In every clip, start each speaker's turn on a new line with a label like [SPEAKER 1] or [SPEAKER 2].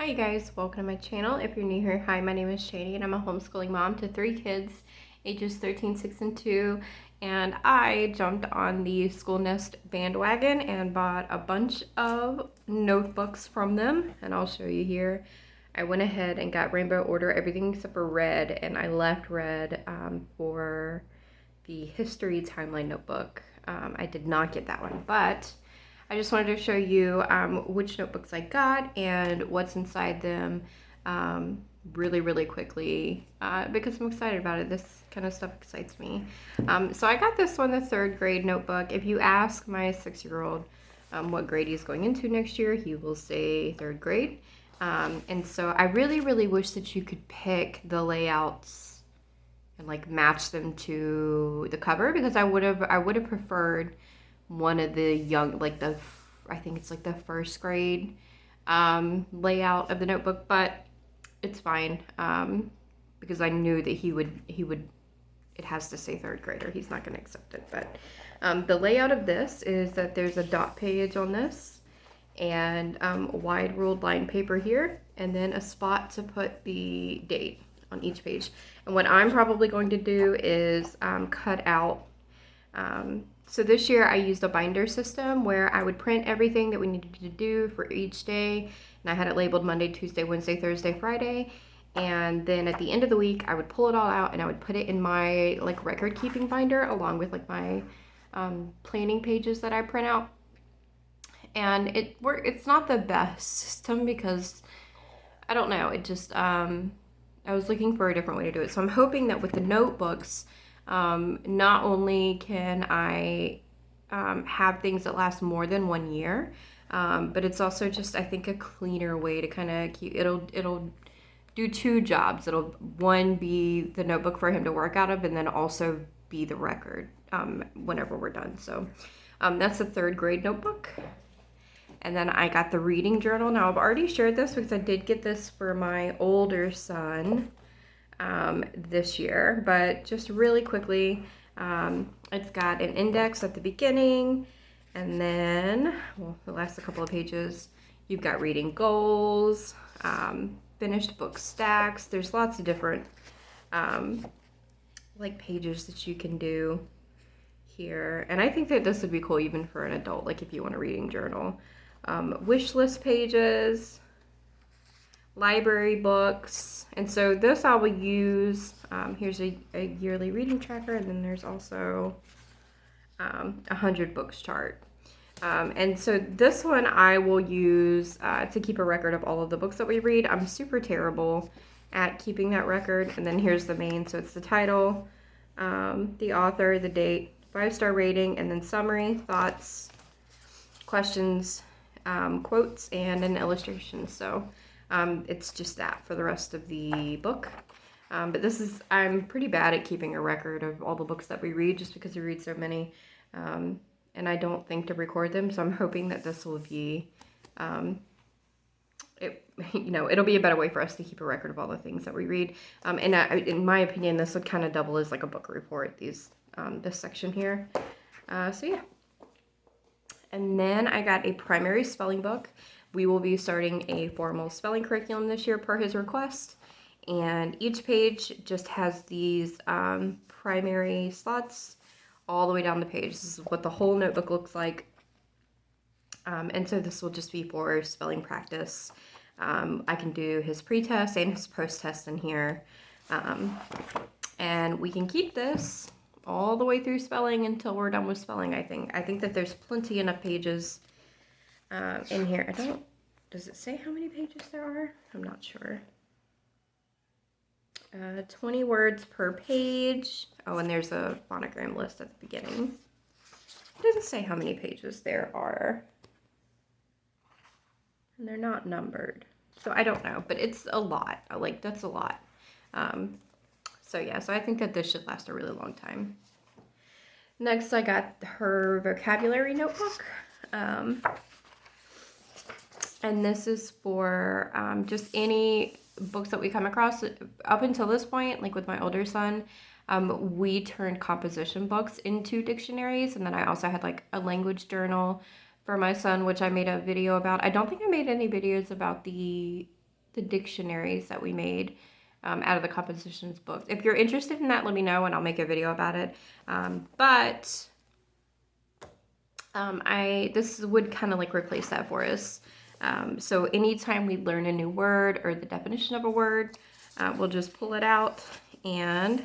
[SPEAKER 1] Hi you guys, welcome to my channel. If you're new here, hi, my name is Shady and I'm a homeschooling mom to 3 kids, ages 13, 6, and 2. And I jumped on the School Nest bandwagon and bought a bunch of notebooks from them, and I'll show you here. I went ahead and got Rainbow Order, everything except for red, and I left red for the History Timeline notebook. I did not get that one, but I just wanted to show you which notebooks I got and what's inside them really quickly because I'm excited about it. This kind of stuff excites me. So I got this one, the 3rd grade notebook. If you ask my 6-year-old what grade he's going into next year, he will say 3rd grade. And so I really wish that you could pick the layouts and like match them to the cover, because I would have preferred one of the young, like I think it's like the 1st grade layout of the notebook, but it's fine because I knew that he would, it has to say 3rd grader. He's not going to accept it. But the layout of this is that there's a dot page on this and wide ruled line paper here, and then a spot to put the date on each page. And what I'm probably going to do is cut out so this year I used a binder system where I would print everything that we needed to do for each day, and I had it labeled Monday, Tuesday, Wednesday, Thursday, Friday, and then at the end of the week I would pull it all out and I would put it in my like record keeping binder along with like my planning pages that I print out. And it's not the best system because I don't know, it just I was looking for a different way to do it. So I'm hoping that with the notebooks, not only can I have things that last more than 1 year, but it's also just, I think, a cleaner way to kind of keep, it'll do 2 jobs. It'll, one, be the notebook for him to work out of, and then also be the record whenever we're done. So that's the 3rd grade notebook. And then I got the reading journal. Now I've already shared this because I did get this for my older son this year, but just really quickly, it's got an index at the beginning, and then, well, the last couple of pages, you've got reading goals, finished book stacks. There's lots of different like pages that you can do here, and I think that this would be cool even for an adult, like if you want a reading journal. Wish list pages, library books, and so this I will use, here's a yearly reading tracker, and then there's also 100 books chart. And so this one I will use to keep a record of all of the books that we read. I'm super terrible at keeping that record. And then here's the main, so it's the title, the author, the date, 5-star rating, and then summary, thoughts, questions, quotes, and an illustration. So it's just that for the rest of the book. But this is, I'm pretty bad at keeping a record of all the books that we read just because we read so many. And I don't think to record them, so I'm hoping that this will be, it'll be a better way for us to keep a record of all the things that we read. And in my opinion, this would kind of double as like a book report, this section here. So yeah. And then I got a primary spelling book. We will be starting a formal spelling curriculum this year per his request. And each page just has these primary slots all the way down the page. This is what the whole notebook looks like. And so this will just be for spelling practice. I can do his pre-test and his post-test in here. And we can keep this all the way through spelling until we're done with spelling, I think. I think that there's plenty enough pages in here. Does it say how many pages there are? I'm not sure. 20 words per page. Oh, and there's a phonogram list at the beginning. It doesn't say how many pages there are. And they're not numbered. So I don't know, but it's a lot. Like, that's a lot. So yeah, so I think that this should last a really long time. Next, I got her vocabulary notebook. And this is for just any books that we come across. Up until this point, like with my older son, we turned composition books into dictionaries. And then I also had like a language journal for my son, which I made a video about. I don't think I made any videos about the the dictionaries that we made out of the compositions books. If you're interested in that, let me know and I'll make a video about it. This would kind of like replace that for us. So anytime we learn a new word or the definition of a word, we'll just pull it out and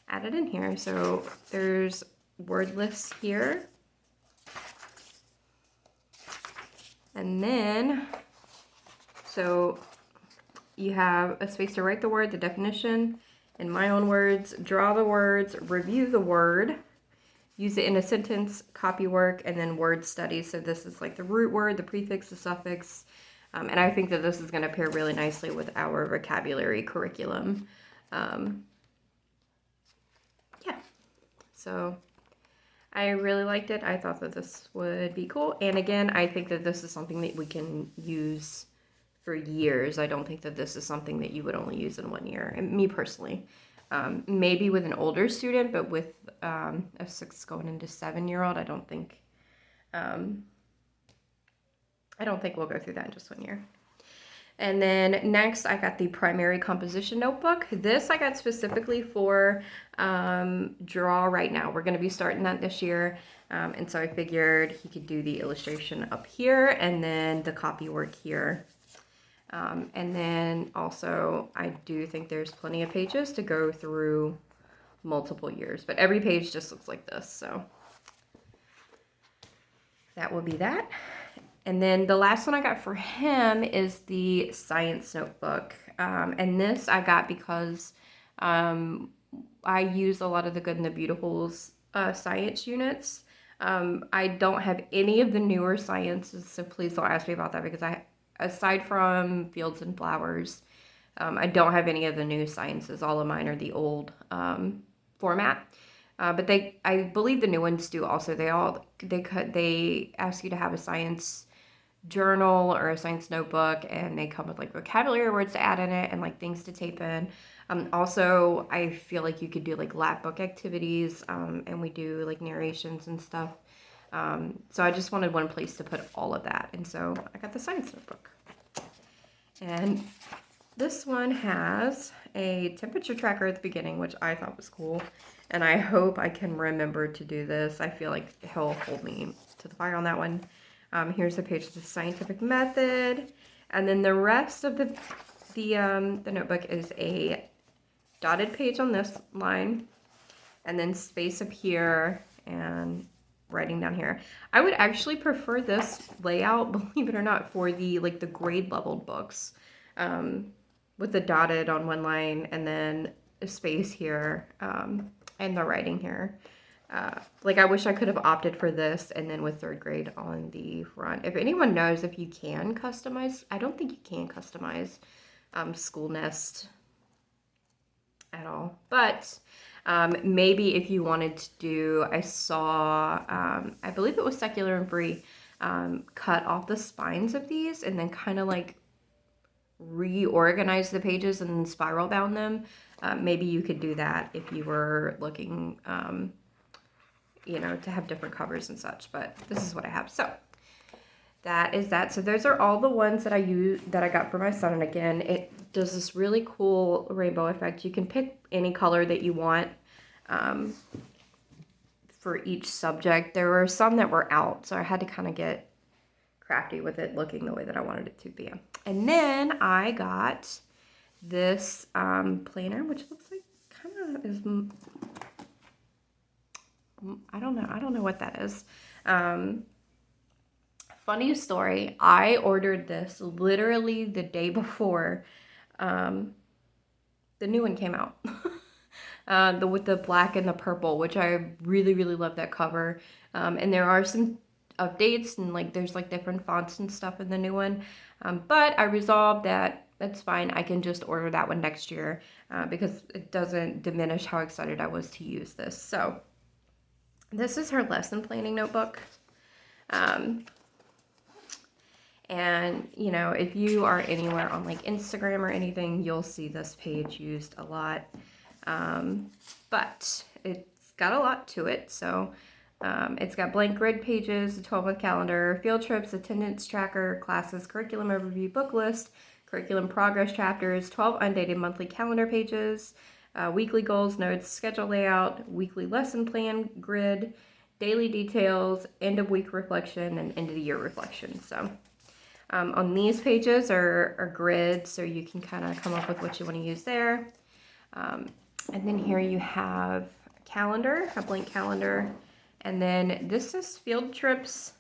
[SPEAKER 1] add it in here. So there's word lists here. And then, so you have a space to write the word, the definition, in my own words, draw the words, review the word, use it in a sentence, copy work, and then word study. So this is like the root word, the prefix, the suffix. And I think that this is going to pair really nicely with our vocabulary curriculum. Yeah, so I really liked it. I thought that this would be cool. And again, I think that this is something that we can use for years. I don't think that this is something that you would only use in 1 year. And me personally, maybe with an older student, but with a 6 going into 7-year-old, I don't think we'll go through that in just 1 year. And then next, I got the primary composition notebook. This I got specifically for Draw Right Now. We're going to be starting that this year. And so I figured he could do the illustration up here and then the copy work here. And then also, I do think there's plenty of pages to go through multiple years. But every page just looks like this. So that will be that. And then the last one I got for him is the science notebook. And this I got because I use a lot of the Good and the Beautiful's science units. I don't have any of the newer sciences, so please don't ask me about that because aside from fields and flowers, I don't have any of the new sciences. All of mine are the old format. But I believe the new ones do also. They ask you to have a science journal or a science notebook, and they come with like vocabulary words to add in it and like things to tape in. Also, I feel like you could do like lab book activities, and we do like narrations and stuff. So I just wanted one place to put all of that, and so I got the science notebook. And this one has a temperature tracker at the beginning, which I thought was cool, and I hope I can remember to do this. I feel like he'll hold me to the fire on that one. Here's a page of the scientific method, and then the rest of the notebook is a dotted page on this line, and then space up here and writing down here. I would actually prefer this layout, believe it or not, for the grade leveled books, with the dotted on one line and then a space here, and the writing here. I wish I could have opted for this and then with 3rd grade on the front. If anyone knows if you can customize, I don't think you can customize School Nest at all. But maybe if you wanted to do, I saw, I believe it was Secular and Free, cut off the spines of these and then kind of like reorganize the pages and then spiral bound them. Maybe you could do that if you were looking to have different covers and such, but this is what I have. So that is that. So those are all the ones that I got for my son. And again, it does this really cool rainbow effect. You can pick any color that you want for each subject. There were some that were out, so I had to kind of get crafty with it looking the way that I wanted it to be. And then I got this planner, which looks like kind of is, I don't know what that is. Funny story, I ordered this literally the day before the new one came out. With the black and the purple, which I really, really love that cover. And there are some updates and there's different fonts and stuff in the new one. But I resolved that that's fine. I can just order that one next year because it doesn't diminish how excited I was to use this. So this is her lesson planning notebook. And if you are anywhere on Instagram or anything, you'll see this page used a lot. But it's got a lot to it. So it's got blank grid pages, a 12-month calendar, field trips, attendance tracker, classes, curriculum overview, book list, curriculum progress chapters, 12 undated monthly calendar pages, weekly goals, notes, schedule layout, weekly lesson plan grid, daily details, end of week reflection, and end of the year reflection. So on these pages are grids, so you can kind of come up with what you want to use there. And then here you have a calendar, a blank calendar. And then this is field trips.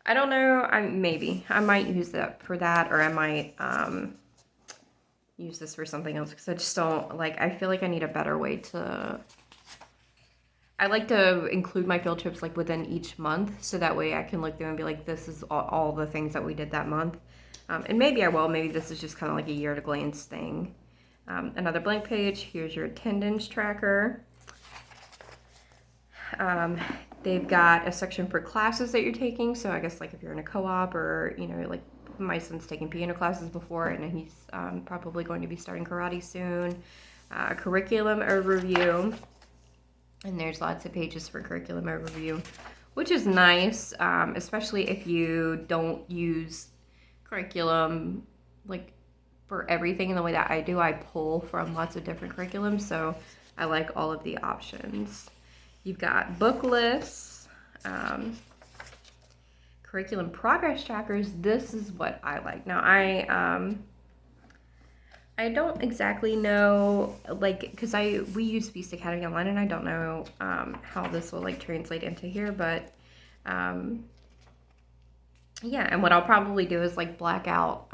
[SPEAKER 1] I don't know, maybe. I might use that for that, or I might use this for something else, because I just don't, like, I feel like I need a better way to... I like to include my field trips, like, within each month, so that way I can look through and be like, this is all the things that we did that month. And maybe I will. Maybe this is just kind of like a year at a glance thing. Another blank page. Here's your attendance tracker. They've got a section for classes that you're taking. So I guess like if you're in a co-op, or, you know, like my son's taken piano classes before, and he's probably going to be starting karate soon. Curriculum overview. And there's lots of pages for curriculum overview, which is nice, especially if you don't use curriculum like for everything in the way that I do. I pull from lots of different curriculums, so I like all of the options. You've got book lists, curriculum progress trackers. This is what I like. Now I don't exactly know, like, because we use Beast Academy Online, and I don't know how this will like translate into here, but yeah. And what I'll probably do is like black out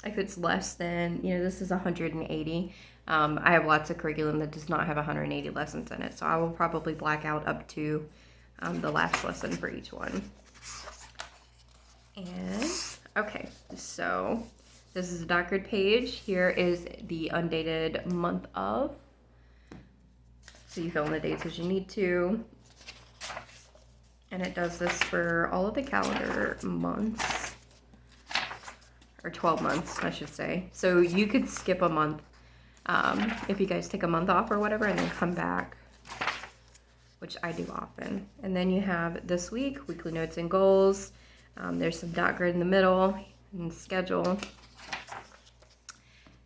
[SPEAKER 1] if it's less than, you know, this is 180. I have lots of curriculum that does not have 180 lessons in it, so I will probably black out up to the last lesson for each one. And okay, so this is a dot grid page. Here is the undated month of. So you fill in the dates as you need to. And it does this for all of the calendar months. Or 12 months, I should say. So you could skip a month if you guys take a month off or whatever, and then come back, which I do often. And then you have this week, weekly notes and goals. There's some dot grid in the middle and schedule.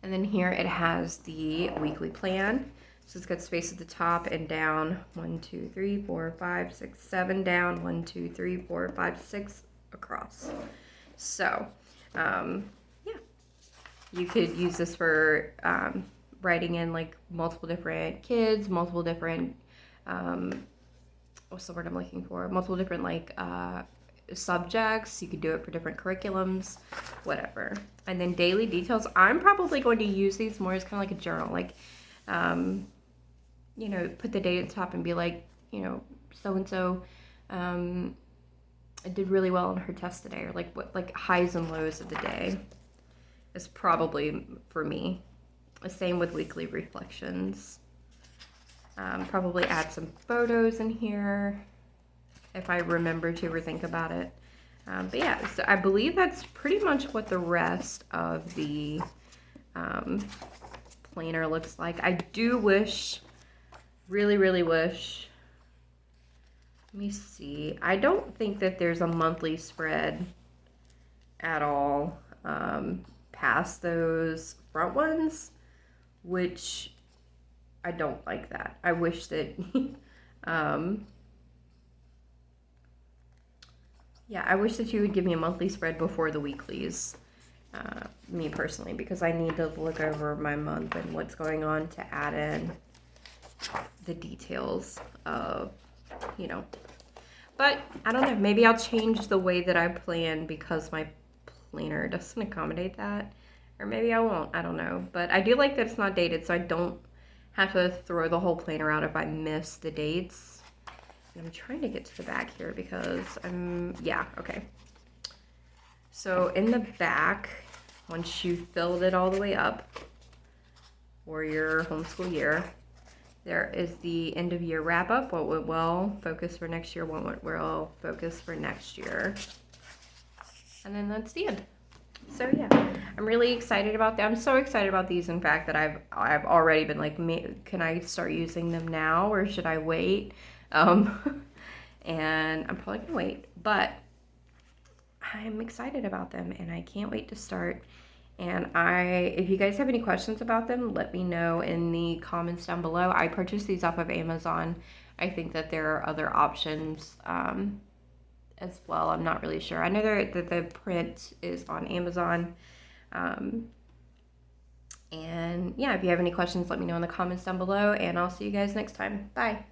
[SPEAKER 1] And then here it has the weekly plan. So it's got space at the top and down. 1, 2, 3, 4, 5, 6, 7 down. 1, 2, 3, 4, 5, 6 across. So, yeah, you could use this for writing in like multiple different kids, multiple different, what's the word I'm looking for? Multiple different like subjects. You could do it for different curriculums, whatever. And then daily details. I'm probably going to use these more as kind of like a journal, like, you know, put the date at the top and be like, you know, so-and-so did really well on her test today, or like what, like highs and lows of the day is probably for me. The same with weekly reflections. Probably add some photos in here if I remember to or think about it. But yeah, so I believe that's pretty much what the rest of the planner looks like. I do wish, really wish, let me see. I don't think that there's a monthly spread at all past those front ones, which I don't like that. I wish that, yeah, I wish that you would give me a monthly spread before the weeklies, me personally, because I need to look over my month and what's going on to add in the details of, you know. But I don't know, maybe I'll change the way that I plan because my planner doesn't accommodate that. Or maybe I won't, I don't know. But I do like that it's not dated, so I don't have to throw the whole planner out if I miss the dates. And I'm trying to get to the back here because yeah, okay. So in the back, once you've filled it all the way up for your homeschool year, there is the end of year wrap up, what went well, focus for next year, what went well, focus for next year. And then that's the end. So yeah, I'm really excited about that. I'm so excited about these, in fact, that I've already been like, can I start using them now or should I wait? And I'm probably gonna wait, but I'm excited about them and I can't wait to start. And if you guys have any questions about them, let me know in the comments down below. I purchased these off of Amazon. I think that there are other options as well. I'm not really sure. I know that the print is on Amazon. Um, and yeah, if you have any questions, let me know in the comments down below, and I'll see you guys next time. Bye.